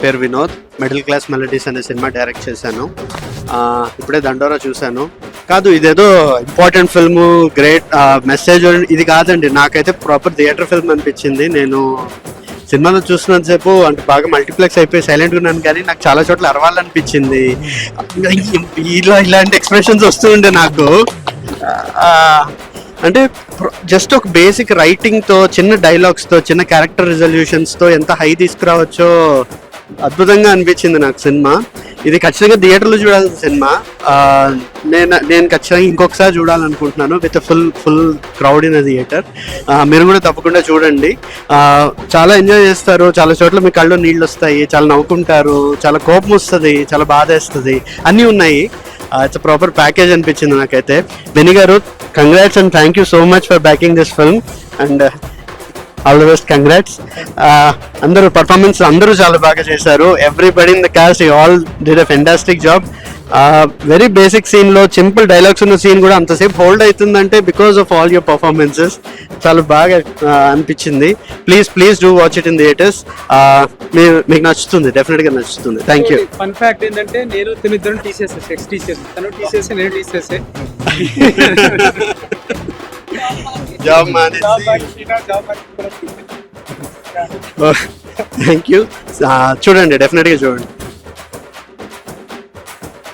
పేరు Vinod. Middle class melodies అనే cinema direct చేశాను. ఇప్పుడే దండోరా చూశాను. కాదు, ఇదేదో ఇంపార్టెంట్ ఫిల్మ్, గ్రేట్ మెసేజ్ ఇది కాదండి. నాకైతే ప్రాపర్ థియేటర్ ఫిల్మ్ అనిపించింది. నేను సినిమాలో చూసినంతసేపు అంటే బాగా మల్టీప్లెక్స్ అయిపోయి సైలెంట్గా ఉన్నాను, కానీ నాకు చాలా చోట్ల అరవాలనిపించింది. ఇలాంటి ఎక్స్ప్రెషన్స్ వస్తూ ఉండే నాకు. అంటే జస్ట్ ఒక బేసిక్ రైటింగ్తో, చిన్న డైలాగ్స్తో, చిన్న క్యారెక్టర్ రిజల్యూషన్స్తో ఎంత హై తీసుకురావచ్చో అద్భుతంగా అనిపించింది నాకు సినిమా. ఇది ఖచ్చితంగా థియేటర్లో చూడాల్సిన సినిమా. నేను ఖచ్చితంగా ఇంకొకసారి చూడాలనుకుంటున్నాను with full crowd in theatre. మీరు కూడా తప్పకుండా చూడండి. చాలా ఎంజాయ్ చేస్తారు. చాలా చోట్ల మీ కళ్ళు నీళ్ళు వస్తాయి, చాలా నవ్వుకుంటారు, చాలా కోపం వస్తుంది, చాలా బాధ వేస్తుంది, అన్నీ ఉన్నాయి. ఇట్స్ ప్రాపర్ ప్యాకేజ్ అనిపించింది నాకైతే. బెని గారు, congrats and thank you so much for backing this film and all the best. Congrats. అందరూ పర్ఫార్మెన్స్ అందరూ చాలా బాగా చేశారు. Everybody in the cost all did a fantastic job. Very basic సీన్లో simple dialogues ఉన్న సీన్ కూడా అంతసేపు హోల్డ్ అవుతుందంటే because of all your performances. చాలా బాగా అనిపించింది. Please do watch it in theatres. మీకు నచ్చుతుంది, డెఫినెట్గా నచ్చుతుంది. Thank you. ఫన్ ఫ్యాక్ట్ ఏంటంటే నేను ఇద్దరం టీసీఎస్, ఎక్స్ టీసీఎస్, తను టీసీఎస్, నేను టీసీఎస్. Job thank you. చూడండి, డెఫినెట్గా చూడండి.